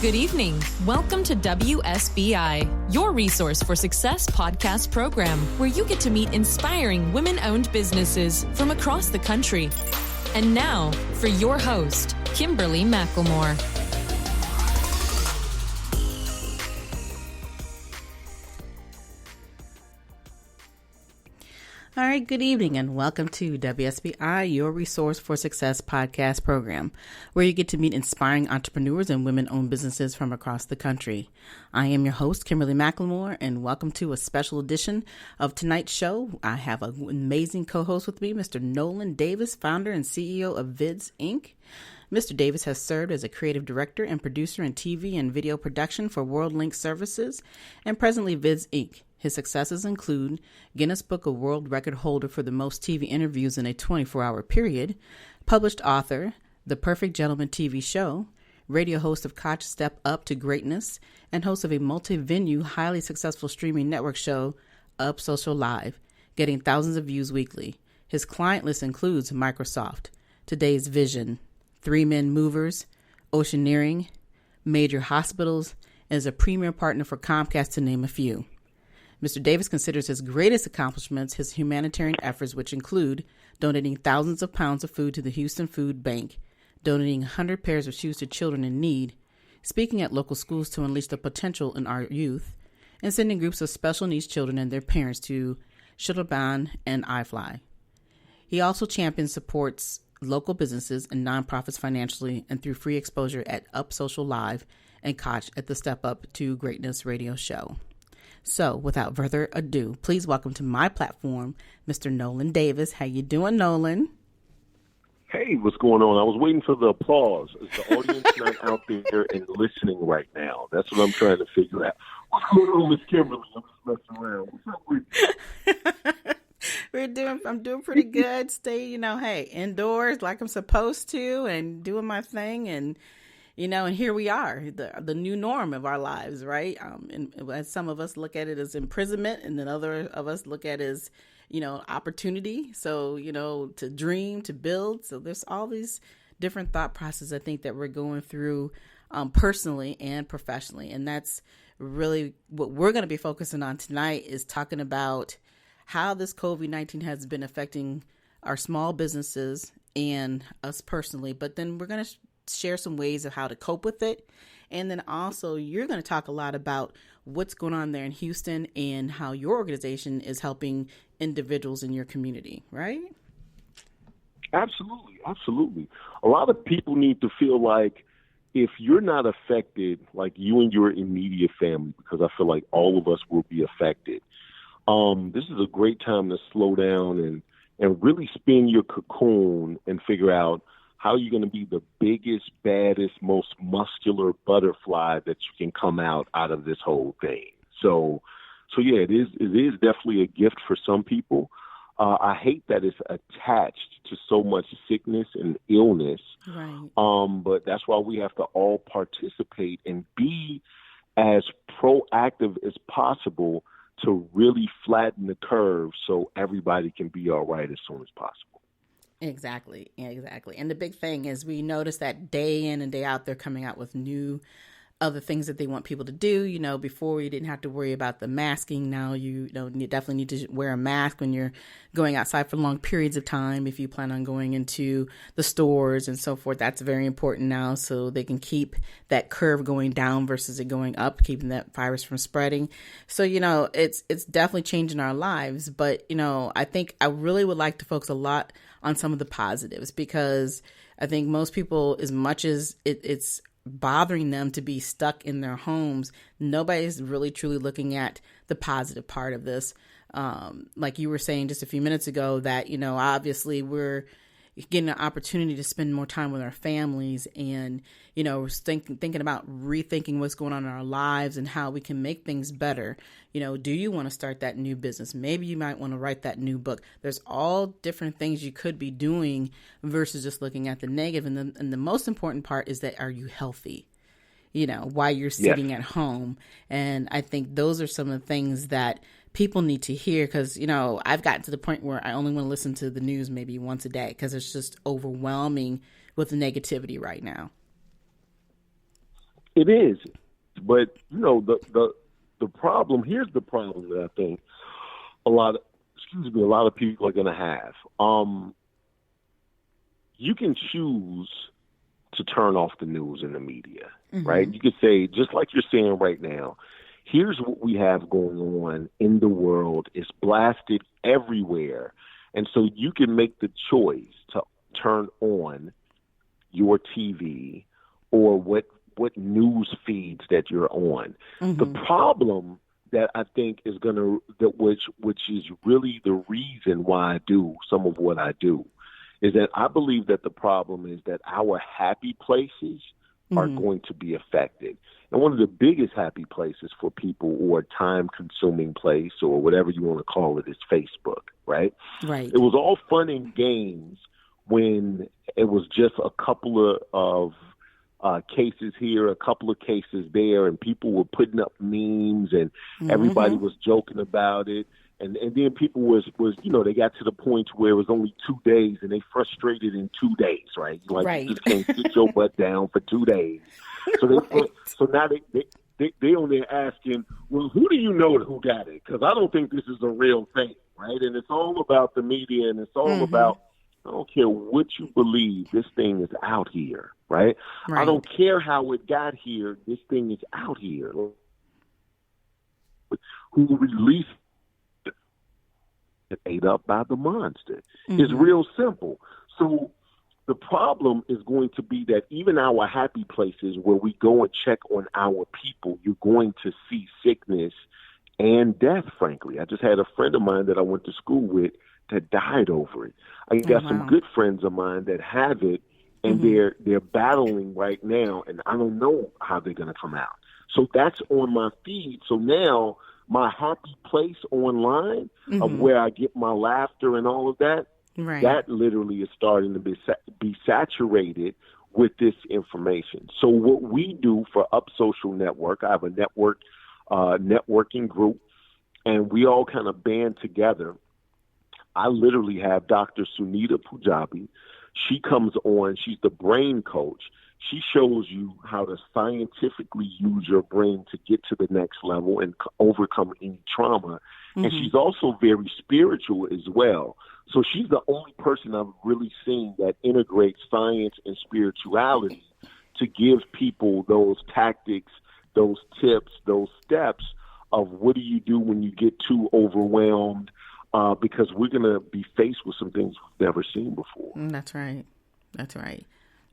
Good evening. Welcome to WSBI, your resource for success podcast program, where you get to meet inspiring women-owned businesses from across the country. And now, for your host, Kimberly McLemore. All right, good evening and welcome to WSBI, your resource for success podcast program, where you get to meet inspiring entrepreneurs and women-owned businesses from across the country. I am your host, Kimberly McLemore, and welcome to a special edition of tonight's show. I have an amazing co-host with me, Mr. Nolen Davis, founder and CEO of VIDS, Inc. Mr. Davis has served as a creative director and producer in TV and video production for WorldLink Services and presently VIDS, Inc. His successes include Guinness Book of World Record holder for the most TV interviews in a 24-hour period, published author, The Perfect Gentleman TV show, radio host of Koch Step Up to Greatness, and host of a multi-venue, highly successful streaming network show, Up Social Live, getting thousands of views weekly. His client list includes Microsoft, Today's Vision, Three Men Movers, Oceaneering, major hospitals, and is a premier partner for Comcast, to name a few. Mr. Davis considers his greatest accomplishments his humanitarian efforts, which include donating thousands of pounds of food to the Houston Food Bank, donating 100 pairs of shoes to children in need, speaking at local schools to unleash the potential in our youth, and sending groups of special needs children and their parents to Shuttlebahn and iFly. He also champions supports local businesses and nonprofits financially and through free exposure at Up Social Live and Koch at the Step Up to Greatness radio show. So, without further ado, please welcome to my platform, Mr. Nolen Davis. How you doing, Nolen? Hey, what's going on? I was waiting for the applause. Is the audience not out there and listening right now? That's what I'm trying to figure out. What's going on, Miss Kimberly? I'm just messing around. What's up with you? I'm doing pretty good. Stay, indoors like I'm supposed to and doing my thing. And here we are, the new norm of our lives, right? And as some of us look at it as imprisonment, and then other of us look at it as, opportunity. So, to dream, to build. So there's all these different thought processes, I think, that we're going through personally and professionally. And that's really what we're going to be focusing on tonight, is talking about how this COVID-19 has been affecting our small businesses and us personally. But then we're going to share some ways of how to cope with it. And then also you're going to talk a lot about what's going on there in Houston and how your organization is helping individuals in your community, right? Absolutely. Absolutely. A lot of people need to feel like if you're not affected, like you and your immediate family, because I feel like all of us will be affected. This is a great time to slow down and really spin your cocoon and figure out how you're going to be the biggest, baddest, most muscular butterfly that you can come out of this whole thing. So yeah, it is definitely a gift for some people. I hate that it's attached to so much sickness and illness. Right. But that's why we have to all participate and be as proactive as possible to really flatten the curve so everybody can be all right as soon as possible. Exactly. And the big thing is we notice that day in and day out, they're coming out with new other things that they want people to do. Before you didn't have to worry about the masking. Now you definitely need to wear a mask when you're going outside for long periods of time. If you plan on going into the stores and so forth, that's very important now, so they can keep that curve going down versus it going up, keeping that virus from spreading. So, it's definitely changing our lives. But, I think I really would like to focus a lot on some of the positives, because I think most people, as much as it's bothering them to be stuck in their homes, nobody's really truly looking at the positive part of this. Like you were saying just a few minutes ago, that, obviously we're getting an opportunity to spend more time with our families and, thinking about rethinking what's going on in our lives and how we can make things better. Do you want to start that new business? Maybe you might want to write that new book. There's all different things you could be doing versus just looking at the negative. And the most important part is that, are you healthy? While you're sitting at home. And I think those are some of the things that people need to hear, because, I've gotten to the point where I only want to listen to the news maybe once a day because it's just overwhelming with the negativity right now. It is, but the problem. Here's the problem that I think a lot of people are going to have. You can choose to turn off the news and the media, right? You could say, just like you're saying right now, here's what we have going on in the world. It's blasted everywhere. And so you can make the choice to turn on your TV or what news feeds that you're on. The problem that I think is which is really the reason why I do some of what I do, is that I believe that the problem is that our happy places are going to be affected. And one of the biggest happy places for people, or time-consuming place, or whatever you want to call it, is Facebook, right? Right. It was all fun and games when it was just a couple of cases here, a couple of cases there, and people were putting up memes, and everybody was joking about it. And then people was they got to the point where it was only 2 days, and they frustrated in 2 days, right? Like, you just can't sit your butt down for 2 days. So so now they on there asking, well, who do you know who got it? Because I don't think this is a real thing, right? And it's all about the media, and it's all about, I don't care what you believe, this thing is out here, right? I don't care how it got here, this thing is out here. Who released ate up by the monster. It's real simple. So the problem is going to be that even our happy places where we go and check on our people, you're going to see sickness and death, frankly. I just had a friend of mine that I went to school with that died over it. I got some good friends of mine that have it, and they're battling right now, and I don't know how they're going to come out. So that's on my feed. So now my happy place online of where I get my laughter and all of that, that literally is starting to be saturated with this information. So what we do for Up Social Network, I have a networking group, and we all kind of band together. I literally have Dr. Sunita Pujabi. She comes on. She's the brain coach. She shows you how to scientifically use your brain to get to the next level and overcome any trauma. And she's also very spiritual as well. So she's the only person I've really seen that integrates science and spirituality to give people those tactics, those tips, those steps of what do you do when you get too overwhelmed, because we're going to be faced with some things we've never seen before. That's right. That's right.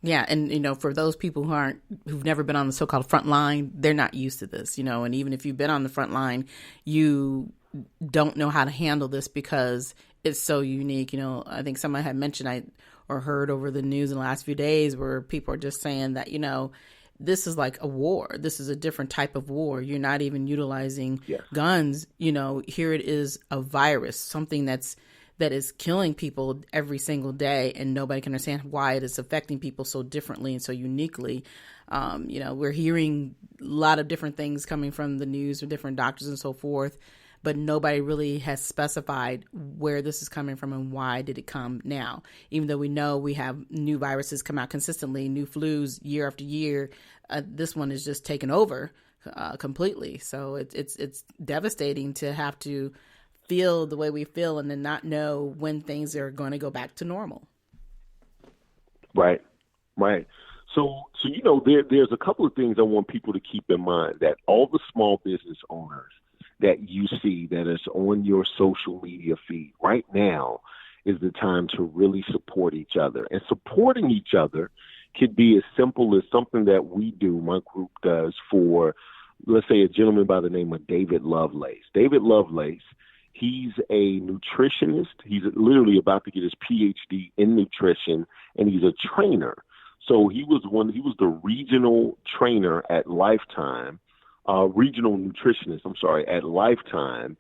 Yeah, and for those people who've never been on the so-called front line, they're not used to this, and even if you've been on the front line, you don't know how to handle this because it's so unique. I think someone had mentioned or heard over the news in the last few days where people are just saying that, this is like a war. This is a different type of war. You're not even utilizing guns. Here it is, a virus, something that is killing people every single day, and nobody can understand why it is affecting people so differently and so uniquely. We're hearing a lot of different things coming from the news with different doctors and so forth, but nobody really has specified where this is coming from and why did it come now. Even though we know we have new viruses come out consistently, new flus year after year, this one is just taken over completely. So it's devastating to have to feel the way we feel and then not know when things are going to go back to normal. Right. So there's a couple of things I want people to keep in mind, that all the small business owners that you see that is on your social media feed right now is the time to really support each other. And supporting each other could be as simple as something that we do, my group does, for, let's say, a gentleman by the name of David Lovelace. David Lovelace, he's a nutritionist. He's literally about to get his PhD in nutrition, and he's a trainer. So he was the regional trainer at Lifetime, regional nutritionist, at Lifetime.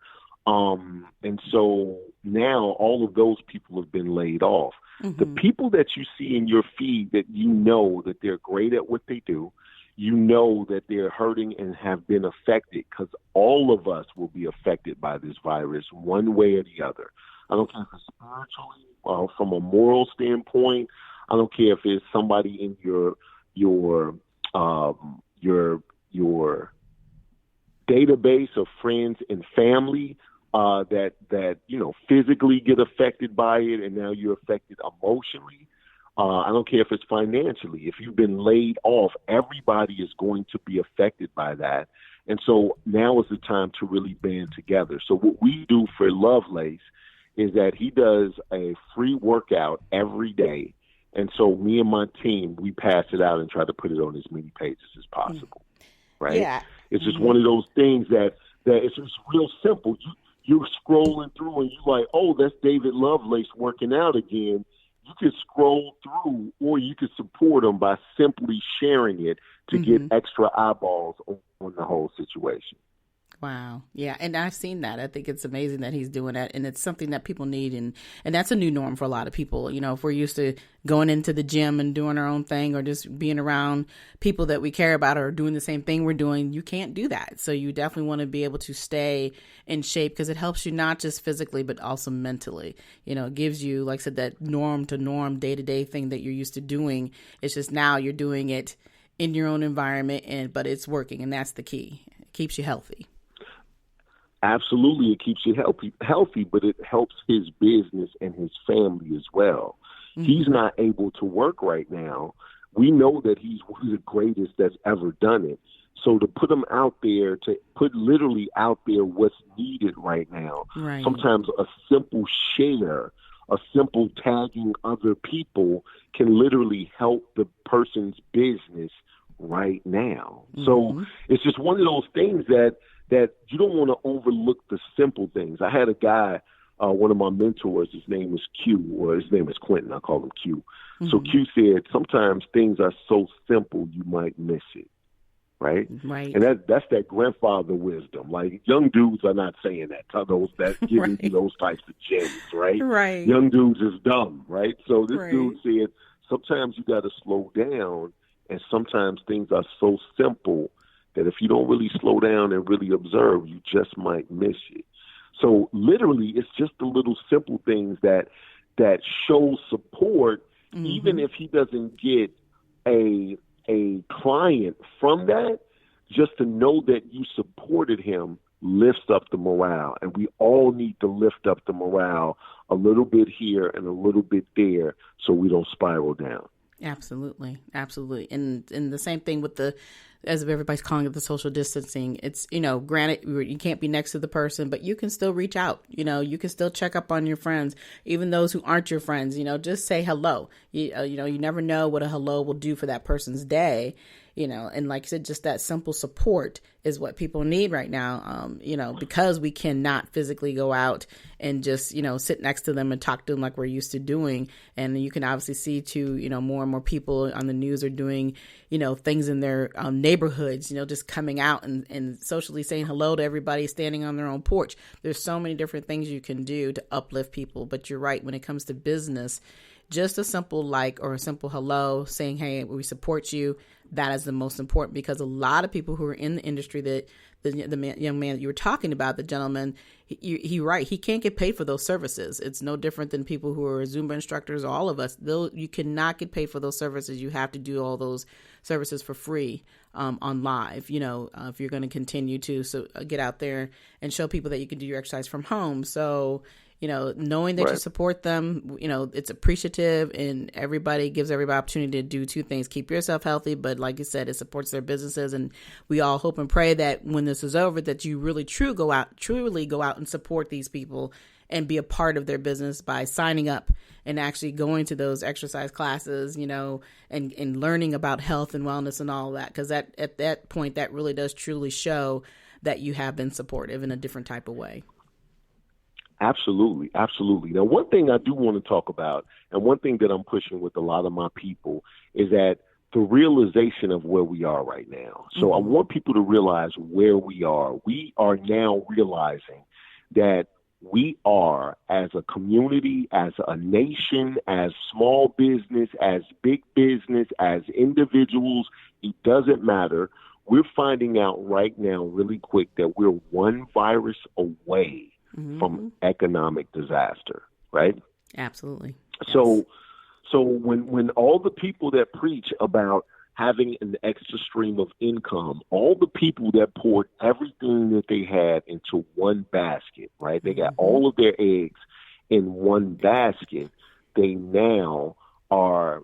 And so now all of those people have been laid off. The people that you see in your feed that that they're great at what they do, that they're hurting and have been affected, because all of us will be affected by this virus one way or the other. I don't care if it's spiritually, from a moral standpoint. I don't care if it's somebody in your your database of friends and family that physically get affected by it, and now you're affected emotionally. I don't care if it's financially. If you've been laid off, everybody is going to be affected by that. And so now is the time to really band together. So what we do for Lovelace is that he does a free workout every day. And so me and my team, we pass it out and try to put it on as many pages as possible. Right? Yeah. It's just one of those things that it's just real simple. You're scrolling through and you're like, oh, that's David Lovelace working out again. You could scroll through, or you could support him by simply sharing it to get extra eyeballs on the whole situation. Wow. Yeah. And I've seen that. I think it's amazing that he's doing that. And it's something that people need. And that's a new norm for a lot of people. You know, if we're used to going into the gym and doing our own thing, or just being around people that we care about or doing the same thing we're doing, you can't do that. So you definitely want to be able to stay in shape, because it helps you not just physically, but also mentally. You know, it gives you, like I said, that norm to norm, day-to-day thing that you're used to doing. It's just now you're doing it in your own environment, but it's working. And that's the key. It keeps you healthy. Absolutely, it keeps you healthy, but it helps his business and his family as well. He's not able to work right now. We know that he's one of the greatest that's ever done it. So to put him out there, to put literally out there what's needed right now, right. Sometimes a simple share, a simple tagging other people can literally help the person's business right now. So it's just one of those things that you don't want to overlook the simple things. I had a guy, one of my mentors, his name is Q, or his name is Quentin. I call him Q. So Q said, sometimes things are so simple you might miss it, right? Right. And that's that grandfather wisdom. Like, young dudes are not saying that to those that get into those types of gems, right? Right. Young dudes is dumb, right? So this dude said, sometimes you got to slow down, and sometimes things are so simple that if you don't really slow down and really observe, you just might miss it. So literally, it's just the little simple things that show support, even if he doesn't get a client from that, just to know that you supported him lifts up the morale. And we all need to lift up the morale a little bit here and a little bit there so we don't spiral down. Absolutely. Absolutely. And the same thing with as everybody's calling it, the social distancing. It's, granted, you can't be next to the person, but you can still reach out. You can still check up on your friends, even those who aren't your friends. Just say hello. You never know what a hello will do for that person's day. And like I said, just that simple support is what people need right now, because we cannot physically go out and just, sit next to them and talk to them like we're used to doing. And you can obviously see too, more and more people on the news are doing, things in their neighborhoods, just coming out and socially saying hello to everybody, standing on their own porch. There's so many different things you can do to uplift people. But you're right, when it comes to business, just a simple like or a simple hello, saying, hey, we support you. That is the most important, because a lot of people who are in the industry, that the young man that you were talking about, the gentleman, he right, he can't get paid for those services. It's no different than people who are Zumba instructors, all of us. You cannot get paid for those services. You have to do all those services for free on live, if you're going to continue to get out there and show people that you can do your exercise from home. So, knowing that you support them, it's appreciative, and everybody gives everybody opportunity to do two things: keep yourself healthy, but like you said, it supports their businesses. And we all hope and pray that when this is over, that you really truly go out and support these people and be a part of their business by signing up and actually going to those exercise classes, and learning about health and wellness and all of that. Because at that point, that really does truly show that you have been supportive in a different type of way. Absolutely. Absolutely. Now, one thing I do want to talk about, and one thing that I'm pushing with a lot of my people, is that the realization of where we are right now. So I want people to realize where we are. We are now realizing that we are, as a community, as a nation, as small business, as big business, as individuals, it doesn't matter. We're finding out right now really quick that we're one virus away from economic disaster, right? Absolutely. Yes. So when all the people that preach about having an extra stream of income, all the people that poured everything that they had into one basket, right? They got all of their eggs in one basket. They now are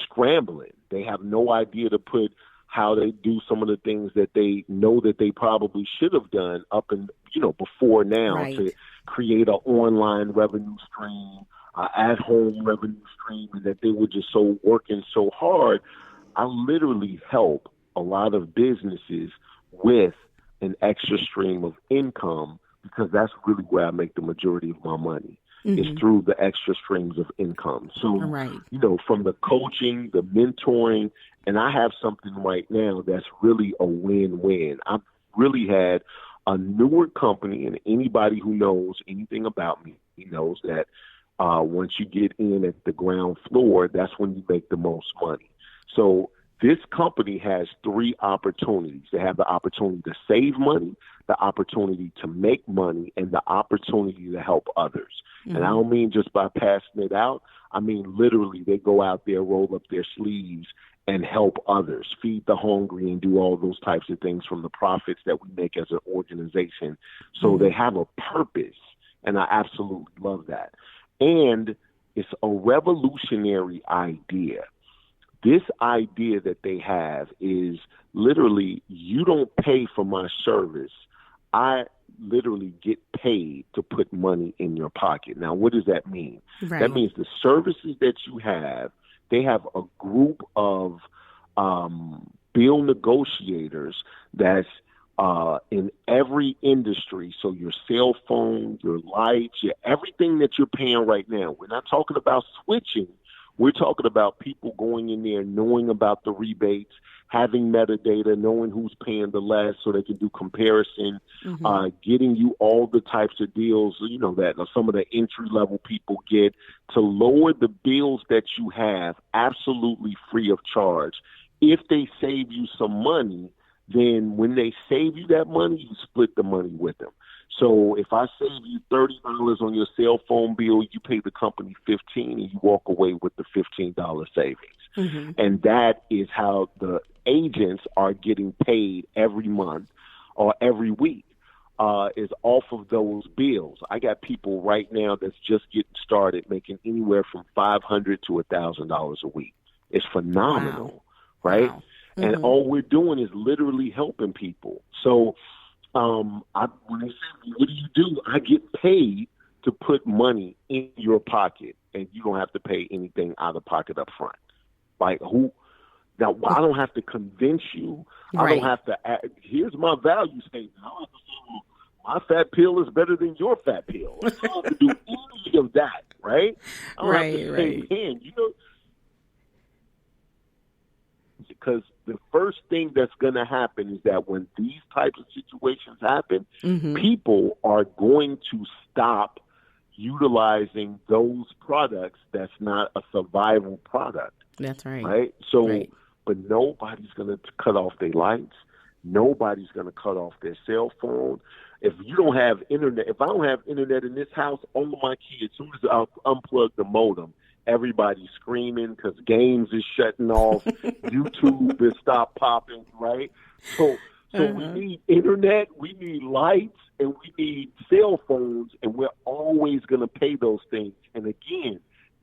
scrambling. They have no idea to put how they do some of the things that they know that they probably should have done up and, before now, to create an online revenue stream, at-home revenue stream, and that they were just so working so hard. I literally help a lot of businesses with an extra stream of income, because that's really where I make the majority of my money. Is through the extra streams of income. So, from the coaching, the mentoring, and I have something right now that's really a win-win. I've really had a newer company, and anybody who knows anything about me, he knows that once you get in at the ground floor, that's when you make the most money. So this company has 3 opportunities. They have the opportunity to save money, the opportunity to make money, and the opportunity to help others. And I don't mean just by passing it out. I mean, literally, they go out there, roll up their sleeves, and help others, feed the hungry, and do all those types of things from the profits that we make as an organization. So they have a purpose, and I absolutely love that. And it's a revolutionary idea. This idea that they have is literally, you don't pay for my service. I literally get paid to put money in your pocket. Now, what does that mean? Right. That means the services that you have, they have a group of bill negotiators that's in every industry. So your cell phone, your lights, everything that you're paying right now. We're not talking about switching. We're talking about people going in there, knowing about the rebates, having metadata, knowing who's paying the less so they can do comparison, getting you all the types of deals, that some of the entry-level people get, to lower the bills that you have absolutely free of charge. If they save you some money, then when they save you that money, you split the money with them. So if I save you $30 on your cell phone bill, you pay the company $15 and you walk away with the $15 savings. And that is how the agents are getting paid every month or every week, is off of those bills. I got people right now that's just getting started making anywhere from $500 to $1,000 a week. It's phenomenal, right? Wow. And all we're doing is literally helping people. So when they say, what do? I get paid to put money in your pocket, and you don't have to pay anything out of pocket up front. Like who? Now, I don't have to convince you. I don't have to here's my value statement. I don't have to say, well, my fat pill is better than your fat pill. I don't have to do any of that, right? I don't have to say, man, because the first thing that's going to happen is that when these types of situations happen, people are going to stop utilizing those products that's not a survival product. That's right. Right? So, but nobody's going to cut off their lights. Nobody's going to cut off their cell phone. If you don't have internet, if I don't have internet in this house, all of my kids, as soon as I unplug the modem, everybody's screaming because games is shutting off, YouTube has stopped popping, right? So we need internet, we need lights, and we need cell phones, and we're always going to pay those things. And again,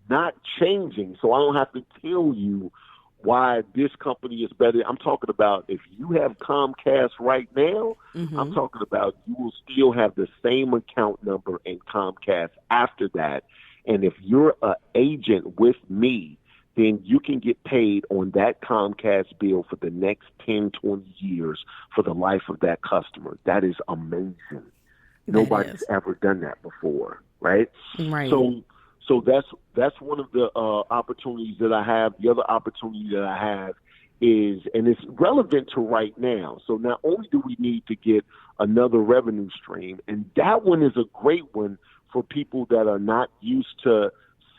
not changing. So I don't have to tell you why this company is better. I'm talking about if you have Comcast right now, I'm talking about you will still have the same account number in Comcast after that. And if you're an agent with me, then you can get paid on that Comcast bill for the next 10, 20 years for the life of that customer. That is amazing. Nobody's ever done that before, right? Right. So that's one of the opportunities that I have. The other opportunity that I have is, and it's relevant to right now. So not only do we need to get another revenue stream, and that one is a great one for people that are not used to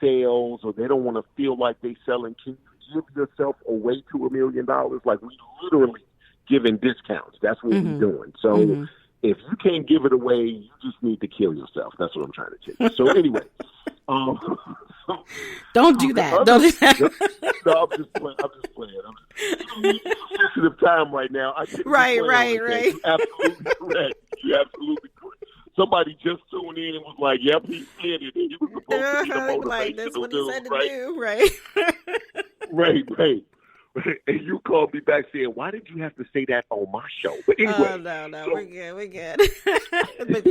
sales or they don't want to feel like they selling. Can you give yourself away to $1 million? Like we literally giving discounts. That's what we're doing. So if you can't give it away, you just need to kill yourself. That's what I'm trying to tell you. So anyway, Um, Don't do that. Don't do that. No, I'm just playing. It's a sensitive time right now. I shouldn't be playing like that. You're absolutely correct. You're absolutely correct. Somebody just tuned in and was like, "Yep, he said it. And he was supposed to be the motivational like, that's what he said to right? do, right? Right. And you called me back saying, "Why did you have to say that on my show?" But anyway, no, we're good. But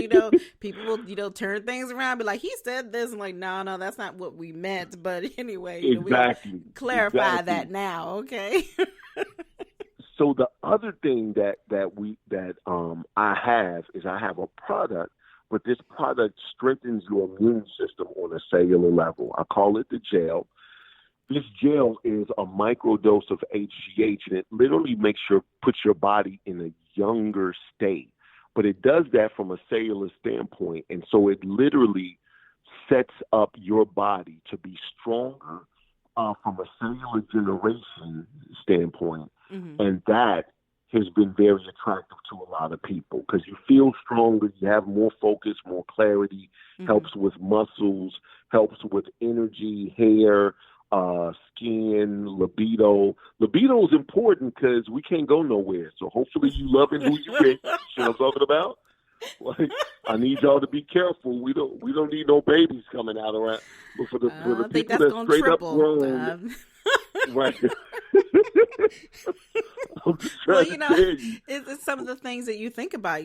people will turn things around, be like, "He said this," and like, no, that's not what we meant. But anyway, exactly. We clarify that now, okay? So the other thing that I have a product, but this product strengthens your immune system on a cellular level. I call it the gel. This gel is a microdose of HGH, and it literally puts your body in a younger state. But it does that from a cellular standpoint, and so it literally sets up your body to be stronger from a cellular generation standpoint. Mm-hmm. And that has been very attractive to a lot of people because you feel stronger, you have more focus, more clarity, mm-hmm. helps with muscles, helps with energy, hair, skin, libido. Libido is important because we can't go nowhere. So hopefully you loving who you with. You know what I'm talking about? Like, I need y'all to be careful. We don't need no babies coming out around. But for the people that straight up grown, right? Well, it's some of the things that you think about.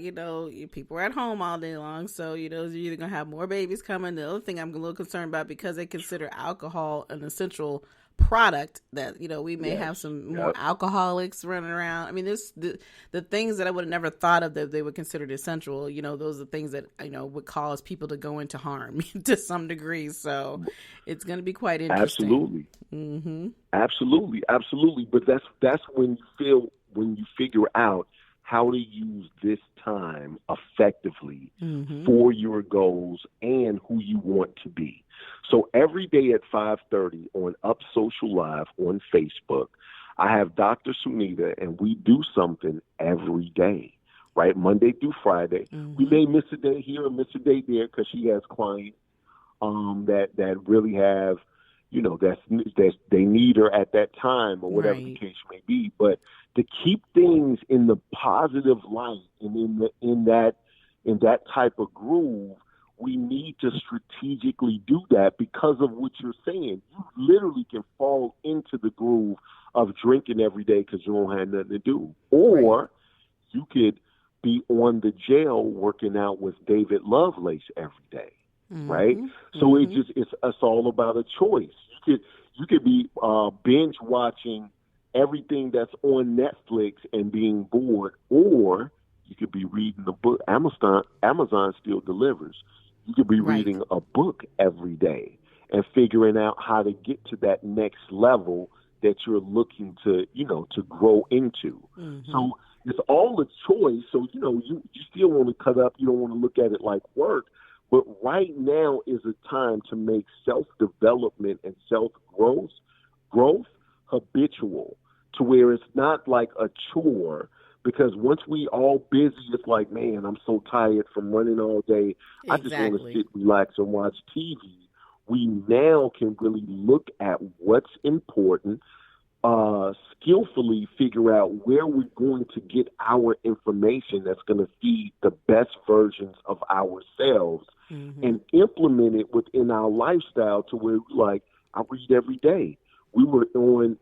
People are at home all day long, so you're either gonna have more babies coming. The other thing I'm a little concerned about, because they consider alcohol an essential product, that we may have some more alcoholics running around. I mean, there's the things that I would have never thought of that they would consider essential. Those are things that would cause people to go into harm to some degree. So it's going to be quite interesting. Absolutely, mm-hmm. absolutely. But that's when you figure out how to use this time effectively mm-hmm. for your goals and who you want to be. So every day at 5:30 on Up Social Live on Facebook, I have Dr. Sunita, and we do something every day, right? Monday through Friday. Mm-hmm. We may miss a day here or miss a day there because she has clients that really have, that's they need her at that time or whatever the case may be. But to keep things in the positive light and in that type of groove, we need to strategically do that because of what you're saying. You literally can fall into the groove of drinking every day because you don't have nothing to do. Or you could be on the gel working out with David Lovelace every day, mm-hmm. right? So mm-hmm. it's all about a choice. You could be binge watching everything that's on Netflix and being bored, or you could be reading the book. Amazon still delivers. You could be reading a book every day and figuring out how to get to that next level that you're looking to, to grow into. Mm-hmm. So it's all a choice. So, you still want to cut up. You don't want to look at it like work. But right now is a time to make self-development and self-growth habitual, to where it's not like a chore. Because once we all busy, it's like, man, I'm so tired from running all day. Exactly. I just want to sit, relax, and watch TV. We now can really look at what's important, skillfully figure out where we're going to get our information that's going to feed the best versions of ourselves, mm-hmm. and implement it within our lifestyle to where, like, I read every day. We were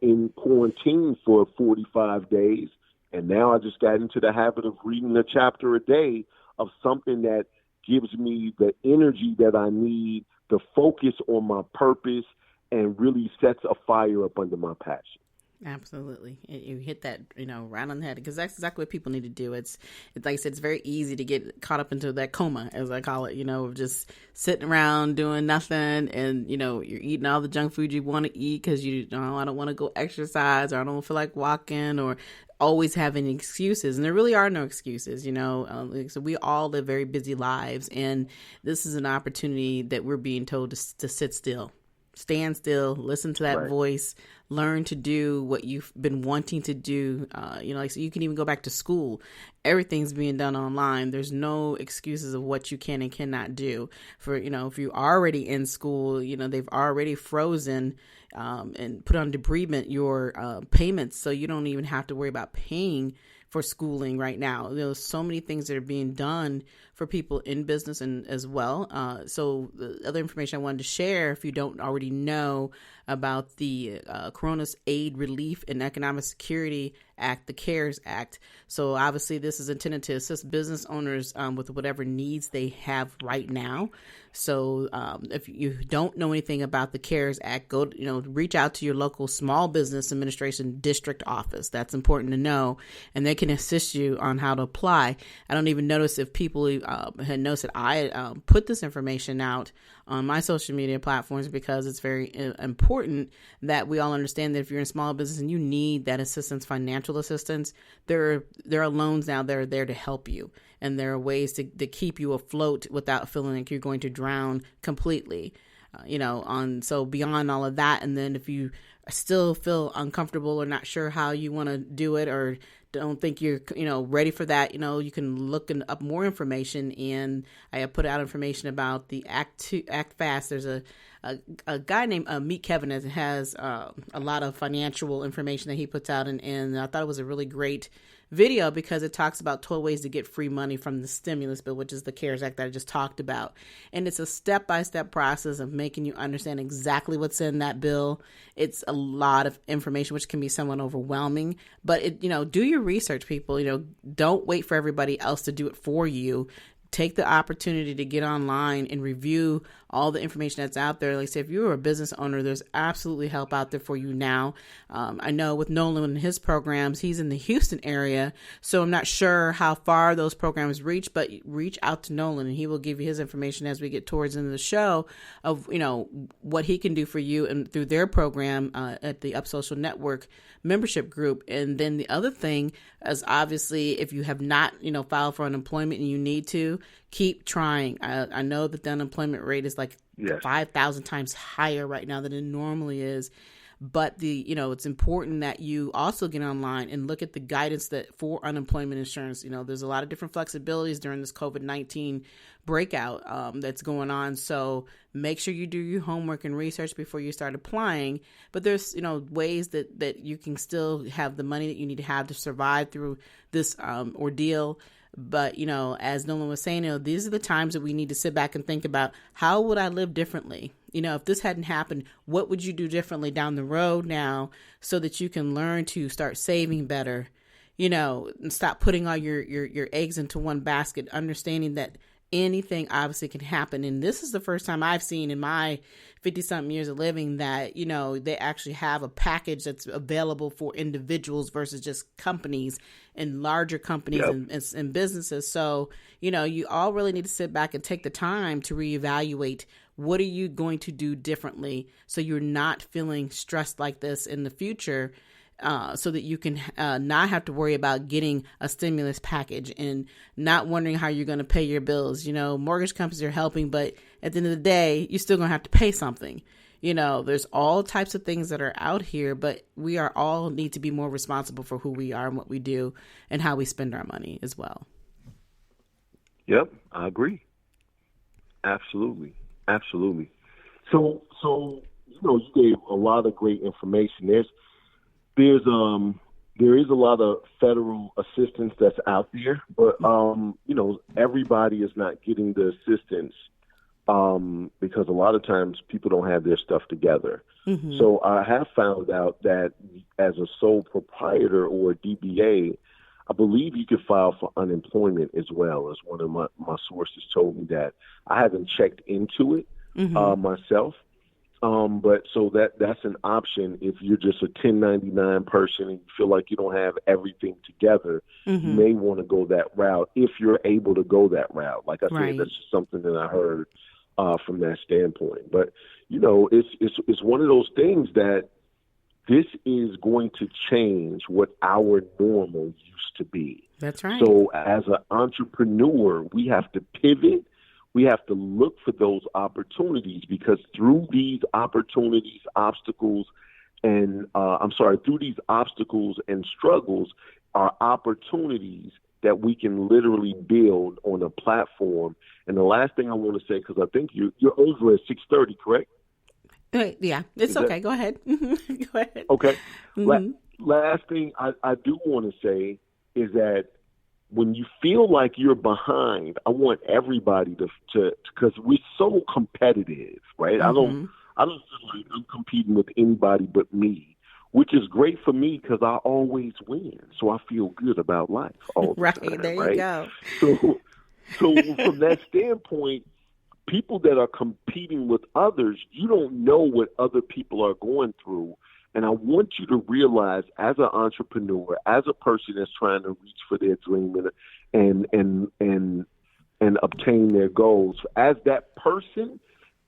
in quarantine for 45 days. And now I just got into the habit of reading a chapter a day of something that gives me the energy that I need, the focus on my purpose, and really sets a fire up under my passion. Absolutely. You hit that, right on the head, because that's exactly what people need to do. It's like I said, it's very easy to get caught up into that coma, as I call it, of just sitting around doing nothing. And, you're eating all the junk food you want to eat because I don't want to go exercise, or I don't feel like walking, or always having excuses. And there really are no excuses, so we all live very busy lives. And this is an opportunity that we're being told to sit still. Stand still, listen to that voice, learn to do what you've been wanting to do. Like so you can even go back to school. Everything's being done online. There's no excuses of what you can and cannot do. For, if you're already in school, they've already frozen and put on debridement your payments, so you don't even have to worry about paying for schooling right now. There's so many things that are being done for people in business and as well. So the other information I wanted to share, if you don't already know about the Corona's Aid Relief and Economic Security Act, the CARES Act. So obviously this is intended to assist business owners with whatever needs they have right now. So if you don't know anything about the CARES Act, go, reach out to your local small business administration district office. That's important to know, and they can assist you on how to apply. I don't even notice if people had noticed that I put this information out on my social media platforms, because it's very important that we all understand that if you're in small business and you need that assistance, financial assistance, there are loans now that are there to help you. And there are ways to keep you afloat without feeling like you're going to drown completely. So beyond all of that, and then if you still feel uncomfortable or not sure how you want to do it, or don't think you're, ready for that, you can look up more information. And I have put out information about the Act Fast. There's a guy named Meet Kevin that has a lot of financial information that he puts out. And I thought it was a really great video, because it talks about 12 ways to get free money from the stimulus bill, which is the CARES Act that I just talked about. And it's a step-by-step process of making you understand exactly what's in that bill. It's a lot of information, which can be somewhat overwhelming, but do your research, people. Don't wait for everybody else to do it for you. Take the opportunity to get online and review all the information that's out there. Like I say, if you're a business owner, there's absolutely help out there for you now. I know with Nolen and his programs, he's in the Houston area, so I'm not sure how far those programs reach, but reach out to Nolen and he will give you his information as we get towards the end of the show of, what he can do for you and through their program at the Up Social Network membership group. And then the other thing is, obviously, if you have not, filed for unemployment and you need to, keep trying. I know that the unemployment rate is like 5,000 times higher right now than it normally is. But it's important that you also get online and look at the guidance that for unemployment insurance. There's a lot of different flexibilities during this COVID-19 breakout that's going on. So make sure you do your homework and research before you start applying. But there's, ways that you can still have the money that you need to have to survive through this ordeal. But, as Nolen was saying, these are the times that we need to sit back and think about, how would I live differently? If this hadn't happened, what would you do differently down the road now, so that you can learn to start saving better, and stop putting all your eggs into one basket, understanding that anything obviously can happen. And this is the first time I've seen in my 50-something years of living that, they actually have a package that's available for individuals versus just companies and larger companies and businesses. So, you all really need to sit back and take the time to reevaluate, what are you going to do differently so you're not feeling stressed like this in the future, so that you can not have to worry about getting a stimulus package and not wondering how you're going to pay your bills. Mortgage companies are helping, but at the end of the day, you're still going to have to pay something. There's all types of things that are out here, but we are all need to be more responsible for who we are and what we do and how we spend our money as well. Yep, I agree. Absolutely. So you gave a lot of great information. There is a lot of federal assistance that's out there, but everybody is not getting the assistance because a lot of times people don't have their stuff together. Mm-hmm. So I have found out that as a sole proprietor or a DBA, I believe you can file for unemployment as well, as one of my sources told me that. I haven't checked into it myself. But so that's an option if you're just a 1099 person and you feel like you don't have everything together. Mm-hmm. You may want to go that route if you're able to go that route. Like I said, that's just something that I heard from that standpoint. But it's one of those things that this is going to change what our normal used to be. That's right. So as an entrepreneur, we have to pivot. We have to look for those opportunities, because through these opportunities, obstacles, through these obstacles and struggles are opportunities that we can literally build on a platform. And the last thing I want to say, because I think you're over at 6:30, correct? Yeah, it's okay. Go ahead. Go ahead. Okay. Mm-hmm. Last thing I do want to say is that when you feel like you're behind, I want everybody to because we're so competitive, right? Mm-hmm. I don't feel like I'm competing with anybody but me, which is great for me because I always win. So I feel good about life all the time. There right? You go. So from that standpoint, people that are competing with others, you don't know what other people are going through. And I want you to realize, as an entrepreneur, as a person that's trying to reach for their dream and obtain their goals, as that person,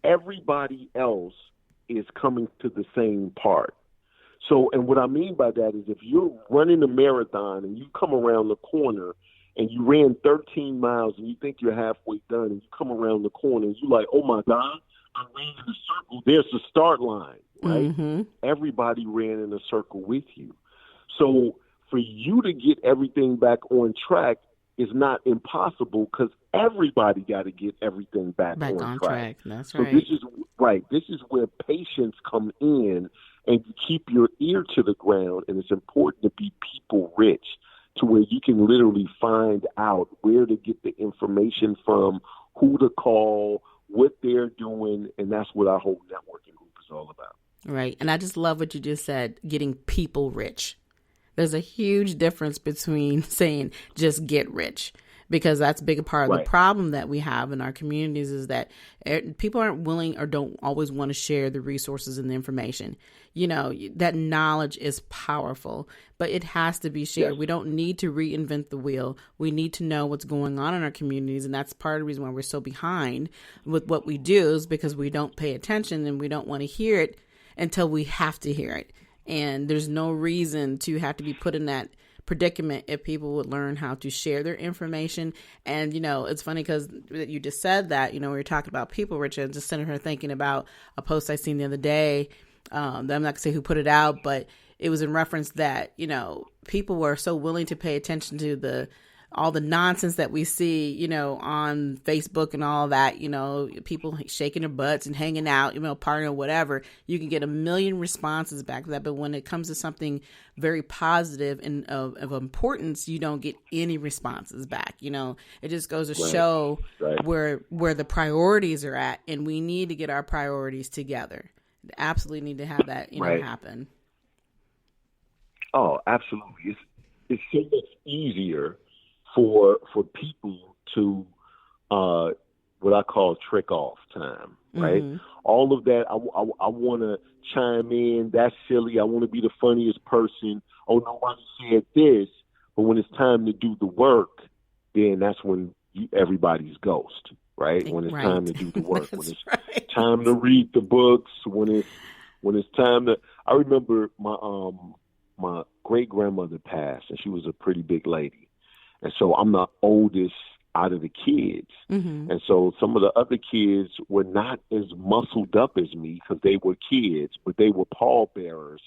everybody else is coming to the same part. So, and what I mean by that is if you're running a marathon and you come around the corner and you ran 13 miles and you think you're halfway done and you come around the corner and you're like, oh my God, I ran in a circle. There's the start line, right? Mm-hmm. Everybody ran in a circle with you. So for you to get everything back on track is not impossible because everybody got to get everything back on track. That's so right. This is where patience come in, and you keep your ear to the ground, and it's important to be people rich to where you can literally find out where to get the information from, who to call, what they're doing, and that's what our whole networking group is all about. Right. And I just love what you just said, getting people rich. There's a huge difference between saying just get rich, because that's a big part of the problem that we have in our communities is that people aren't willing or don't always want to share the resources and the information. You know, that knowledge is powerful, but it has to be shared. Yes. We don't need to reinvent the wheel. We need to know what's going on in our communities. And that's part of the reason why we're so behind with what we do, is because we don't pay attention and we don't want to hear it until we have to hear it. And there's no reason to have to be put in that predicament if people would learn how to share their information. And, you know, it's funny because you just said that, you know, we were talking about people, Richard, just sitting here thinking about a post I seen the other day. I'm not going to say who put it out, but it was in reference that, you know, people were so willing to pay attention to all the nonsense that we see, you know, on Facebook and all that, you know, people shaking their butts and hanging out, you know, partying or whatever. You can get a million responses back to that. But when it comes to something very positive and of importance, you don't get any responses back. You know, it just goes to show where the priorities are at. And we need to get our priorities together. Absolutely need to have that, you know, happen. Oh, absolutely. It's so much easier for people to what I call trick off time, right? Mm-hmm. All of that, I want to chime in. That's silly. I want to be the funniest person. Oh, nobody said this. But when it's time to do the work, then that's when everybody's ghost, right? When it's time to do the work, when it's time to read the books, when it's time to. I remember my great grandmother passed, and she was a pretty big lady. And so I'm the oldest out of the kids. Mm-hmm. And so some of the other kids were not as muscled up as me because they were kids, but they were pallbearers.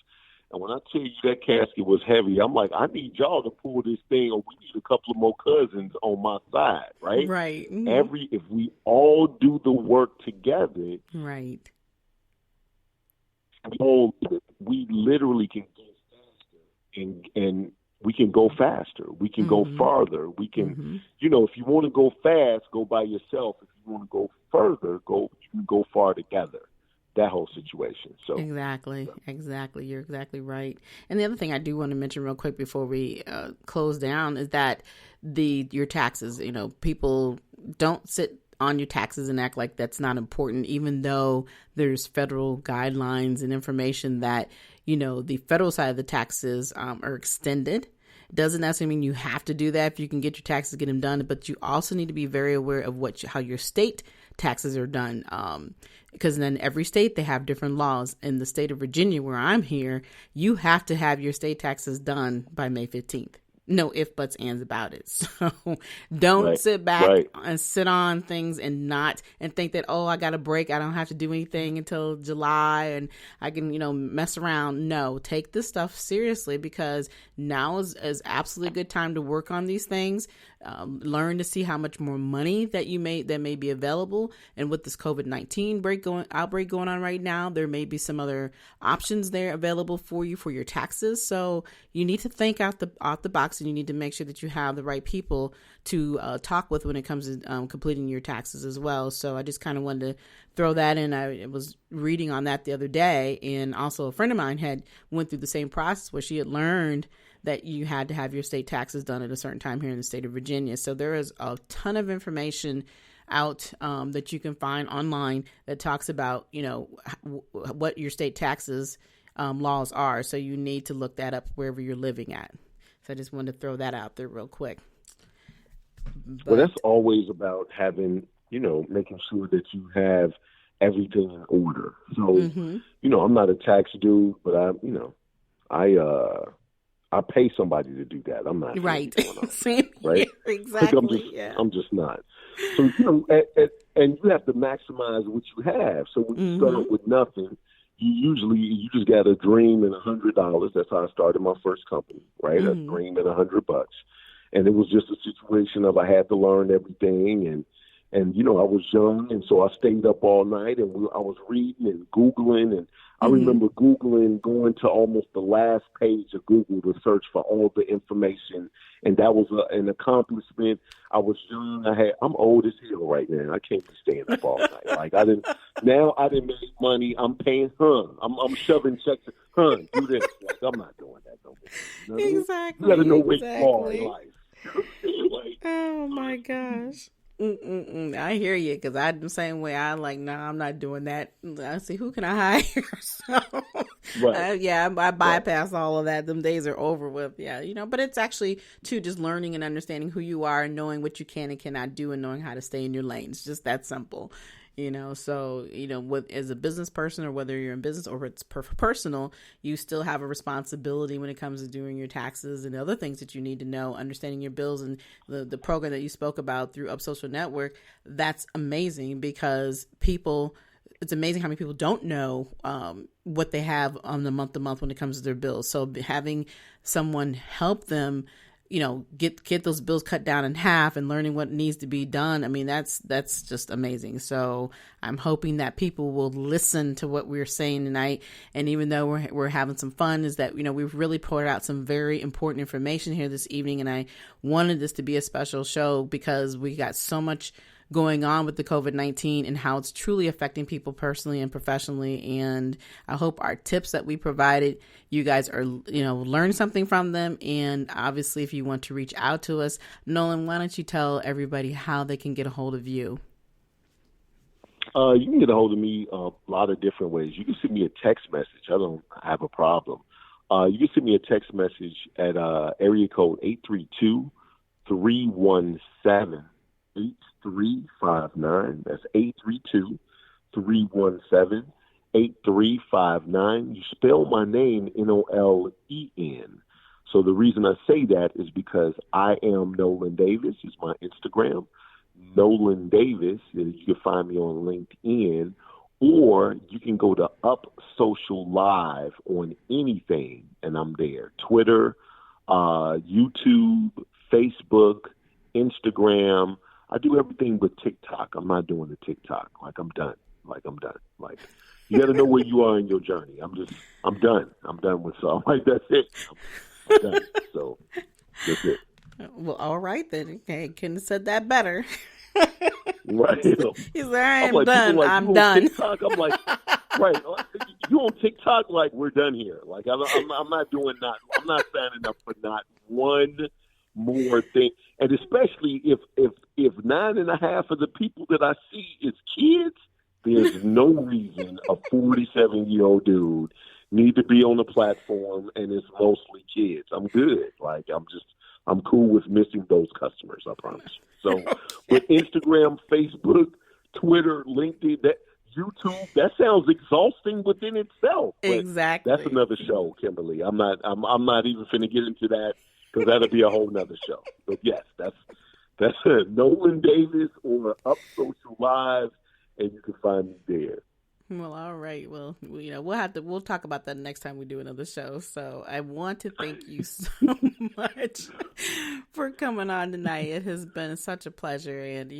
And when I tell you that casket was heavy, I'm like, I need y'all to pull this thing, or we need a couple of more cousins on my side, right? Right. Mm-hmm. If we all do the work together, right, we literally can go faster and we can go faster. We can go farther. We can, you know, if you want to go fast, go by yourself. If you want to go further, you can go far together. That whole situation. So exactly. You're exactly right. And the other thing I do want to mention real quick before we close down is that your taxes. You know, people don't sit on your taxes and act like that's not important, even though there's federal guidelines and information that, you know, the federal side of the taxes are extended. Doesn't necessarily mean you have to do that. If you can get your taxes, get them done. But you also need to be very aware of how your state taxes are done. Because then every state, they have different laws. In the state of Virginia, where I'm here, you have to have your state taxes done by May 15th. no ifs, buts, ands about it. So don't sit back and sit on things and think that, oh, I got a break. I don't have to do anything until July and I can, mess around. No, take this stuff seriously, because now is absolutely a good time to work on these things. Learn to see how much more money that may be available. And with this COVID-19 outbreak going on right now, there may be some other options there available for you for your taxes. So you need to think out the box, and you need to make sure that you have the right people to talk with when it comes to completing your taxes as well. So I just kind of wanted to throw that in. I was reading on that the other day, and also a friend of mine had went through the same process where she had learned that you had to have your state taxes done at a certain time here in the state of Virginia. So there is a ton of information out that you can find online that talks about, what your state taxes laws are. So you need to look that up wherever you're living at. So I just wanted to throw that out there real quick. Well, that's always about having, making sure that you have everything in order. So, I'm not a tax dude, but I pay somebody to do that. I'm not right. Same right? Here, exactly. I'm just not. So and you have to maximize what you have. So when you start with nothing, you just got a dream and $100. That's how I started my first company, right? A dream and $100, and it was just a situation of I had to learn everything, and I was young, and so I stayed up all night, and I was reading and Googling, and I remember Googling, going to almost the last page of Google to search for all the information, and that was an accomplishment. I was young. I'm old as hell right now. I can't be staying up all night. Like I didn't make money. I'm paying, I'm shoving checks. Do this. Like I'm not doing that no more. Exactly. You got to know where you are in life. Oh my gosh. I hear you, because I'm the same way. I'm like, no, I'm not doing that. I see, who can I hire? So, I bypass all of that. Them days are over with. Yeah, but it's actually too just learning and understanding who you are and knowing what you can and cannot do and knowing how to stay in your lane. It's just that simple. So, as a business person, or whether you're in business or it's personal, you still have a responsibility when it comes to doing your taxes and other things that you need to know, understanding your bills, and the program that you spoke about through Up Social Network. That's amazing, because it's amazing how many people don't know what they have on the month to month when it comes to their bills. So having someone help them, get those bills cut down in half, and learning what needs to be done. I mean, that's just amazing. So I'm hoping that people will listen to what we're saying tonight. And even though we're having some fun, is that, we've really poured out some very important information here this evening. And I wanted this to be a special show because we got so much going on with the COVID-19 and how it's truly affecting people personally and professionally. And I hope our tips that we provided, you guys are, learn something from them. And obviously, if you want to reach out to us, Nolen, why don't you tell everybody how they can get a hold of you? You can get a hold of me a lot of different ways. You can send me a text message. I don't have a problem. You can send me a text message at area code 832-317. 8359. That's 832-317-8359. You spell my name Nolen. So the reason I say that is because I am Nolen Davis is my Instagram. Nolen Davis. You can find me on LinkedIn, or you can go to Up Social Live on anything, and I'm there. Twitter, YouTube, Facebook, Instagram. I do everything but TikTok. I'm not doing the TikTok. I'm done. You got to know where you are in your journey. I'm done. I'm done with stuff. That's it. I'm done. So that's it. Well, all right then. Okay, couldn't have said that better. Right. He's like, I am done. I'm done. TikTok, I'm like, right. You on TikTok? Like, we're done here. Like, I'm not doing that. I'm not signing up for not one more thing. And especially if 9.5 of the people that I see is kids, there's no reason a 47-year-old dude need to be on the platform and it's mostly kids. I'm good. I'm cool with missing those customers, I promise. So, but Instagram, Facebook, Twitter, LinkedIn, YouTube, that sounds exhausting within itself. But exactly. That's another show, Kimberly. I'm not even finna get into that. because that'll be a whole nother show. But yes, that's Nolen Davis or Up Social Live, and you can find me there. Well, all right. Well, we'll talk about that next time we do another show. So I want to thank you so much for coming on tonight. It has been such a pleasure. And,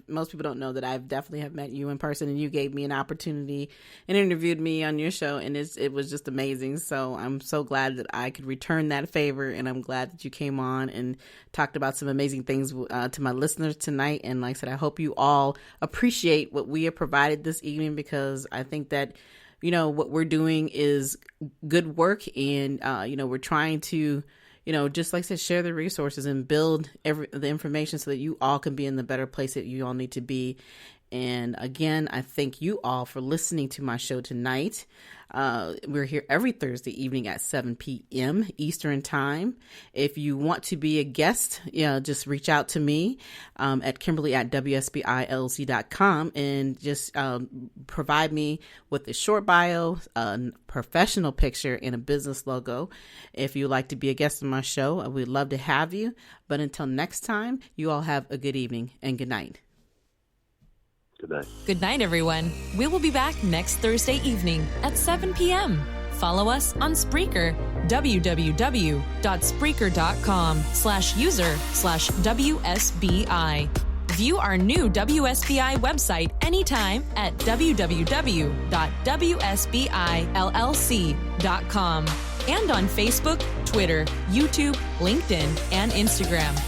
most people don't know that I've definitely have met you in person, and you gave me an opportunity and interviewed me on your show. And it was just amazing. So I'm so glad that I could return that favor. And I'm glad that you came on and talked about some amazing things to my listeners tonight. And like I said, I hope you all appreciate what we have provided this evening, because I think that, what we're doing is good work, and, we're trying to, just like I said, share the resources and build the information so that you all can be in the better place that you all need to be. And again, I thank you all for listening to my show tonight. We're here every Thursday evening at 7 p.m. Eastern Time. If you want to be a guest, just reach out to me at Kimberly@WSBILLC.com and just provide me with a short bio, a professional picture, and a business logo. If you'd like to be a guest on my show, we'd love to have you. But until next time, you all have a good evening and good night. Good night. Good night, everyone. We will be back next Thursday evening at 7 p.m. Follow us on Spreaker, www.spreaker.com/user/WSBI. View our new WSBI website anytime at www.WSBILLC.com and on Facebook, Twitter, YouTube, LinkedIn, and Instagram.